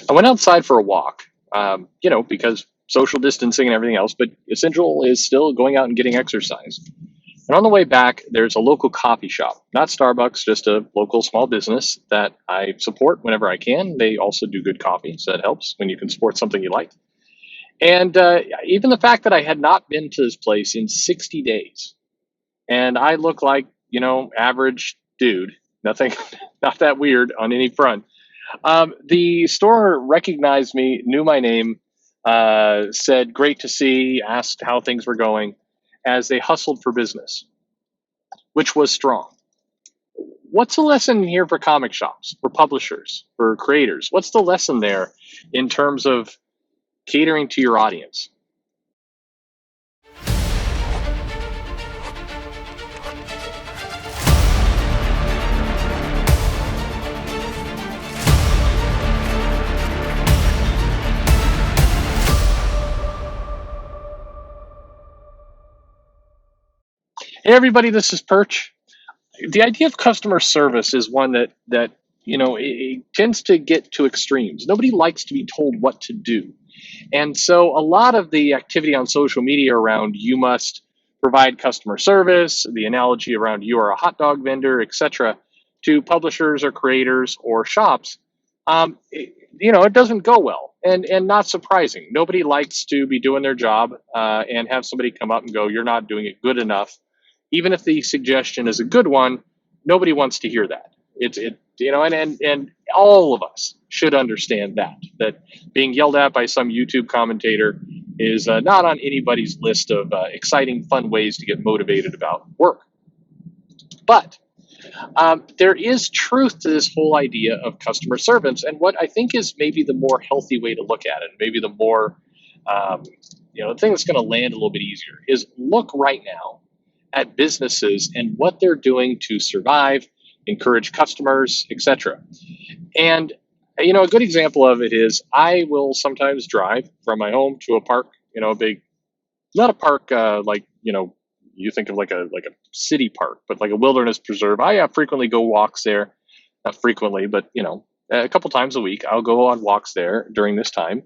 I went outside for a walk, because social distancing and everything else, but essential is still going out and getting exercise. And on the way back, there's a local coffee shop, not Starbucks, just a local small business that I support whenever I can. They also do good coffee, so that helps when you can support something you like. And even the fact that I had not been to this place in 60 days, and I look like, average dude, nothing, not that weird on any front. The store recognized me, knew my name, said, great to see, asked how things were going as they hustled for business, which was strong. What's the lesson here for comic shops, for publishers, for creators? What's the lesson there in terms of catering to your audience? Hey, everybody, this is Perch. The idea of customer service is one that it tends to get to extremes. Nobody likes to be told what to do. And so a lot of the activity on social media around you must provide customer service, the analogy around you are a hot dog vendor, etc., to publishers or creators or shops, it doesn't go well. And not surprising. Nobody likes to be doing their job and have somebody come up and go, you're not doing it good enough. Even if the suggestion is a good one, nobody wants to hear that. And all of us should understand that being yelled at by some YouTube commentator is not on anybody's list of exciting, fun ways to get motivated about work. But there is truth to this whole idea of customer service, and what I think is maybe the more healthy way to look at it, maybe the more, the thing that's going to land a little bit easier is look right now at businesses and what they're doing to survive, encourage customers, etc. And a good example of it is I will sometimes drive from my home to a park, a big, not a park you think of like a city park, but like a wilderness preserve. I frequently go walks there, not frequently, but a couple times a week I'll go on walks there during this time.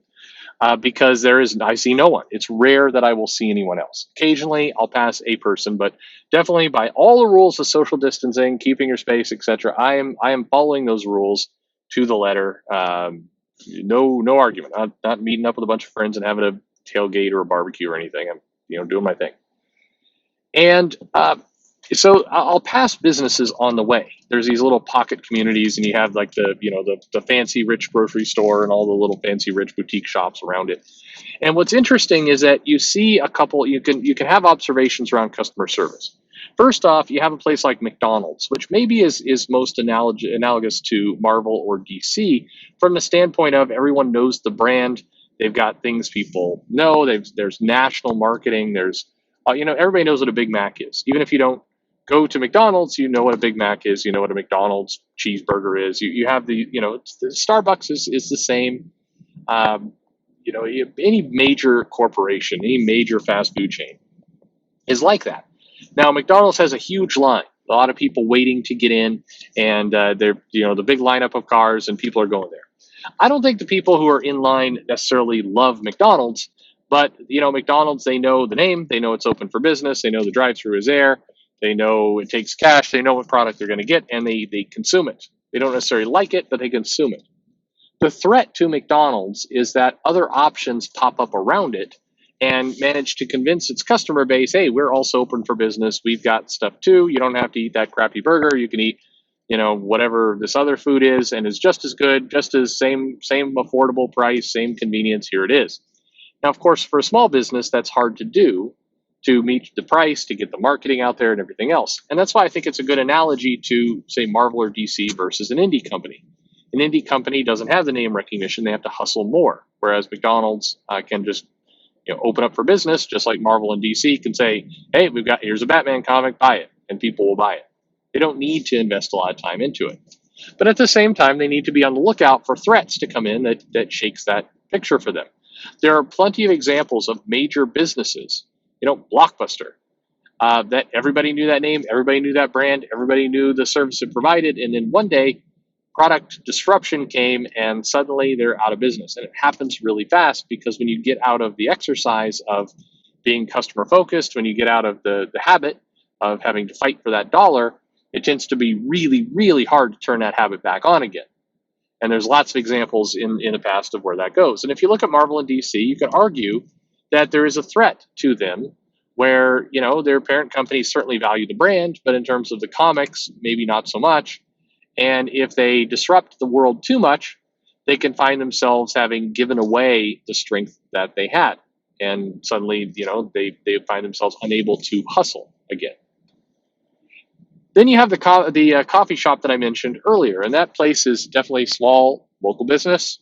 Because I see no one. It's rare that I will see anyone else. Occasionally, I'll pass a person, but definitely by all the rules of social distancing, keeping your space, etc. I am following those rules to the letter. No argument. I'm not meeting up with a bunch of friends and having a tailgate or a barbecue or anything. I'm doing my thing. And so I'll pass businesses on the way. There's these little pocket communities, and you have like the fancy rich grocery store and all the little fancy rich boutique shops around it. And what's interesting is that you see a couple. You can have observations around customer service. First off, you have a place like McDonald's, which maybe is most analogous to Marvel or DC from the standpoint of everyone knows the brand. They've got things people know. There's national marketing. There's everybody knows what a Big Mac is, even if you don't go to McDonald's, you know what a Big Mac is, you know what a McDonald's cheeseburger is. You have the Starbucks is the same. Any major corporation, any major fast food chain is like that. Now, McDonald's has a huge line, a lot of people waiting to get in, and they're the big lineup of cars, and people are going there. I don't think the people who are in line necessarily love McDonald's, but McDonald's, they know the name, they know it's open for business, they know the drive-through is there. They know it takes cash. They know what product they're going to get, and they consume it. They don't necessarily like it, but they consume it. The threat to McDonald's is that other options pop up around it and manage to convince its customer base, hey, we're also open for business. We've got stuff too. You don't have to eat that crappy burger. You can eat, whatever this other food is, and is just as good, just as same affordable price, same convenience. Here it is. Now, of course, for a small business, that's hard to do, to meet the price, to get the marketing out there and everything else. And that's why I think it's a good analogy to, say, Marvel or DC versus an indie company. An indie company doesn't have the name recognition. They have to hustle more. Whereas McDonald's can just open up for business, just like Marvel and DC can say, hey, here's a Batman comic, buy it, and people will buy it. They don't need to invest a lot of time into it. But at the same time, they need to be on the lookout for threats to come in that shakes that picture for them. There are plenty of examples of major businesses, Blockbuster, that everybody knew that name, everybody knew that brand, everybody knew the service it provided, and then one day product disruption came, and suddenly they're out of business. And it happens really fast because when you get out of the exercise of being customer focused, when you get out of the habit of having to fight for that dollar, it tends to be really, really hard to turn that habit back on again. And there's lots of examples in the past of where that goes. And if you look at Marvel and DC, you can argue that there is a threat to them where, their parent companies certainly value the brand, but in terms of the comics, maybe not so much. And if they disrupt the world too much, they can find themselves having given away the strength that they had. And suddenly, they find themselves unable to hustle again. Then you have the coffee shop that I mentioned earlier, and that place is definitely small local business.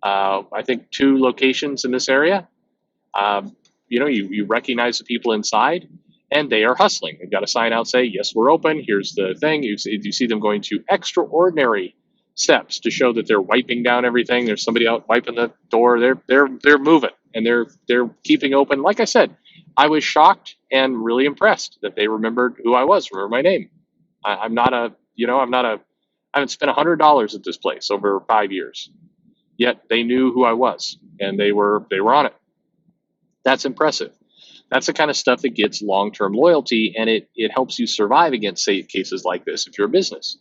I think 2 locations in this area. You recognize the people inside, and they are hustling. They've got a sign out say, "Yes, we're open. Here's the thing." You see them going to extraordinary steps to show that they're wiping down everything. There's somebody out wiping the door. They're moving, and they're keeping open. Like I said, I was shocked and really impressed that they remembered who I was, remember my name. I'm not a, I haven't spent $100 at this place over 5 years, yet they knew who I was, and they were on it. That's impressive. That's the kind of stuff that gets long-term loyalty, and it helps you survive against, say, cases like this if you're a business.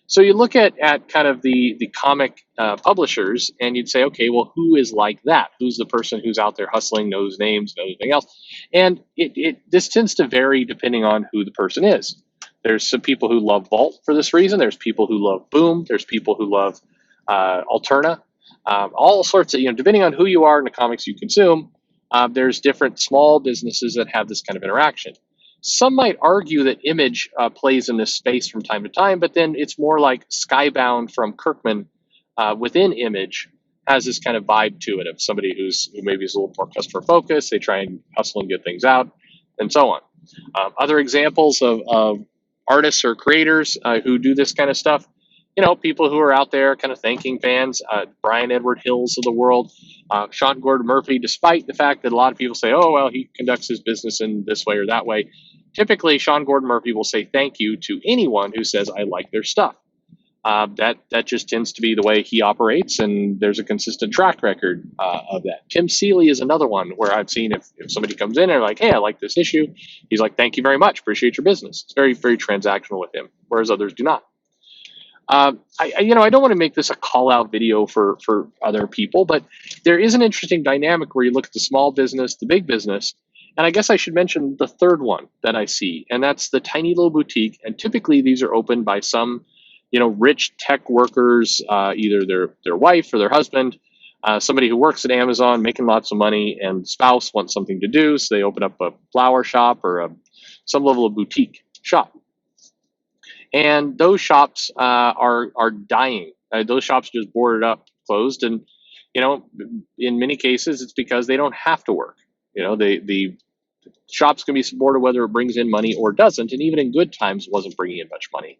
So you look at kind of the comic publishers, and you'd say, okay, well, who is like that? Who's the person who's out there hustling, knows names, knows everything else? And this tends to vary depending on who the person is. There's some people who love Vault for this reason. There's people who love Boom. There's people who love Alterna. All sorts of, depending on who you are in the comics you consume, there's different small businesses that have this kind of interaction. Some might argue that Image plays in this space from time to time, but then it's more like Skybound from Kirkman within Image has this kind of vibe to it of somebody who maybe is a little more customer focused. They try and hustle and get things out, and so on. Other examples of artists or creators who do this kind of stuff, people who are out there kind of thanking fans, Brian Edward Hills of the world, Sean Gordon Murphy, despite the fact that a lot of people say, oh, well, he conducts his business in this way or that way. Typically, Sean Gordon Murphy will say thank you to anyone who says, I like their stuff. That just tends to be the way he operates, and there's a consistent track record of that. Tim Seeley is another one where I've seen if somebody comes in and they're like, hey, I like this issue, he's like, thank you very much, appreciate your business. It's very, very transactional with him, whereas others do not. I don't want to make this a call out video for other people, but there is an interesting dynamic where you look at the small business, the big business, and I guess I should mention the third one that I see, and that's the tiny little boutique. And typically these are opened by some, rich tech workers, either their wife or their husband, somebody who works at Amazon making lots of money, and spouse wants something to do, so they open up a flower shop or some level of boutique shop. And those shops are dying. Those shops just boarded up, closed, and in many cases it's because they don't have to work. The shop's going to be supported whether it brings in money or doesn't, and even in good times it wasn't bringing in much money.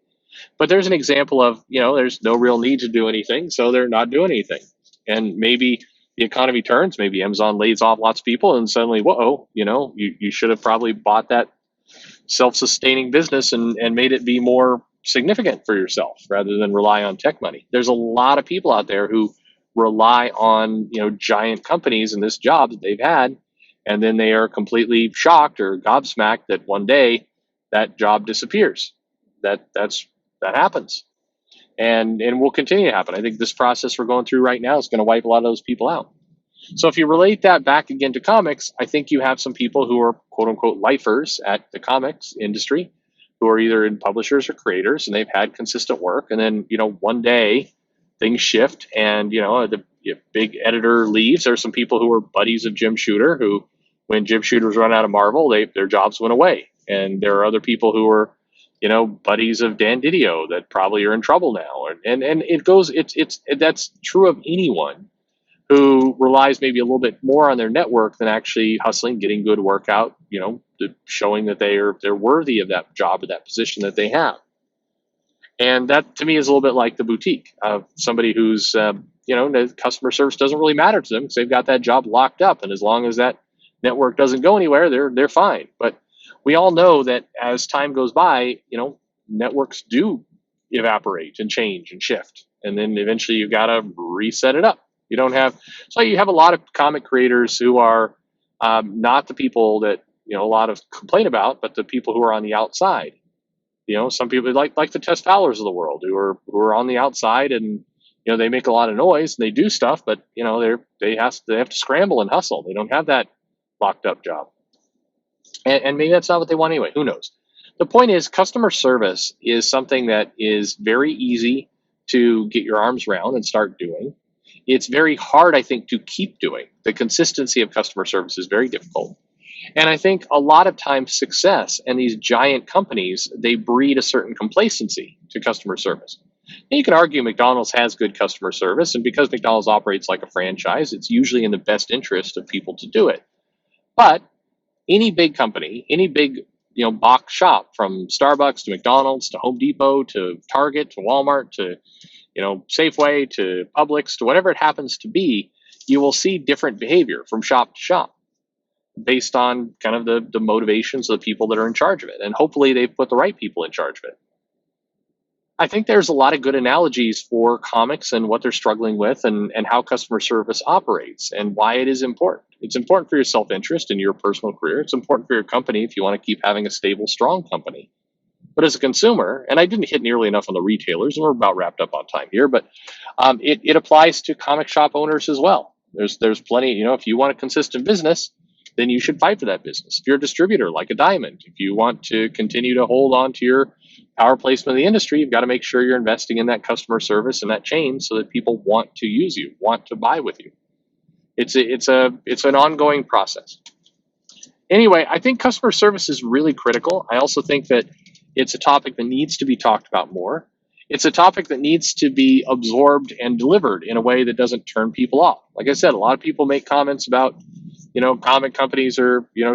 But there's an example of there's no real need to do anything, so they're not doing anything. And maybe the economy turns, maybe Amazon lays off lots of people, and suddenly, whoa, you should have probably bought that self-sustaining business and made it be more significant for yourself rather than rely on tech money. There's a lot of people out there who rely on giant companies and this job that they've had, and then they are completely shocked or gobsmacked that one day that job disappears. That happens, and will continue to happen. I think this process we're going through right now is going to wipe a lot of those people out. So if you relate that back again to comics, I think you have some people who are quote unquote lifers at the comics industry who are either in publishers or creators, and they've had consistent work. And then, one day things shift and, the big editor leaves. There are some people who are buddies of Jim Shooter who, when Jim Shooter was run out of Marvel, their jobs went away. And there are other people who are, buddies of Dan Didio that probably are in trouble now. And it goes, that's true of anyone who relies maybe a little bit more on their network than actually hustling, getting good work out, showing that they're worthy of that job or that position that they have. And that to me is a little bit like the boutique of somebody who's, the customer service doesn't really matter to them because they've got that job locked up. And as long as that network doesn't go anywhere, they're fine. But we all know that as time goes by, networks do, evaporate and change and shift, and then eventually you've got to reset it up. You don't have so you have a lot of comic creators who are not the people that a lot of complain about, but the people who are on the outside. Some people like the Tess Fowlers of the world who are on the outside, and they make a lot of noise and they do stuff, but they have to scramble and hustle. They don't have that locked up job, and maybe that's not what they want anyway. Who knows? The point is, customer service is something that is very easy to get your arms around and start doing. It's very hard, I think, to keep doing. The consistency of customer service is very difficult. And I think a lot of times success and these giant companies, they breed a certain complacency to customer service. And you can argue McDonald's has good customer service, and because McDonald's operates like a franchise, it's usually in the best interest of people to do it. But any big company, any big box shop, from Starbucks to McDonald's to Home Depot to Target to Walmart to Safeway to Publix to whatever it happens to be, you will see different behavior from shop to shop based on kind of the motivations of the people that are in charge of it. And hopefully they've put the right people in charge of it. I think there's a lot of good analogies for comics and what they're struggling with, and how customer service operates and why it is important. It's important for your self-interest in your personal career. It's important for your company if you want to keep having a stable, strong company. But as a consumer, and I didn't hit nearly enough on the retailers, and we're about wrapped up on time here, but it applies to comic shop owners as well. There's plenty, if you want a consistent business, then you should fight for that business. If you're a distributor like a Diamond, if you want to continue to hold on to your power placement of the industry, you've got to make sure you're investing in that customer service and that chain so that people want to use you, want to buy with you. It's an ongoing process. Anyway, I think customer service is really critical. I also think that it's a topic that needs to be talked about more. It's a topic that needs to be absorbed and delivered in a way that doesn't turn people off. Like I said, a lot of people make comments about, comic companies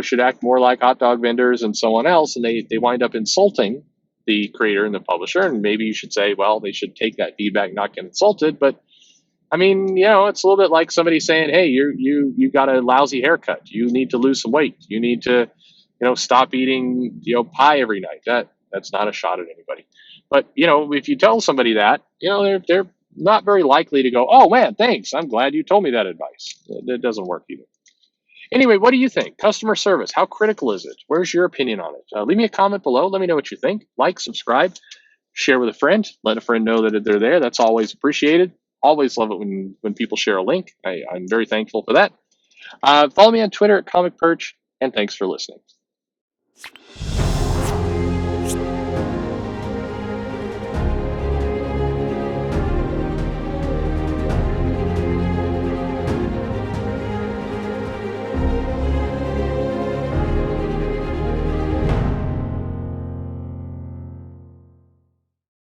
should act more like hot dog vendors and so on else, and they wind up insulting the creator and the publisher. And maybe you should say, well, they should take that feedback, not get insulted. But I mean, it's a little bit like somebody saying, hey, you got a lousy haircut. You need to lose some weight. You need to, stop eating, pie every night. That's not a shot at anybody. But, if you tell somebody that, they're not very likely to go, oh man, thanks. I'm glad you told me that advice. It doesn't work either. Anyway, what do you think? Customer service, how critical is it? Where's your opinion on it? Leave me a comment below. Let me know what you think. Like, subscribe, share with a friend. Let a friend know that they're there. That's always appreciated. Always love it when people share a link. I'm very thankful for that. Follow me on Twitter at Comic Perch, and thanks for listening.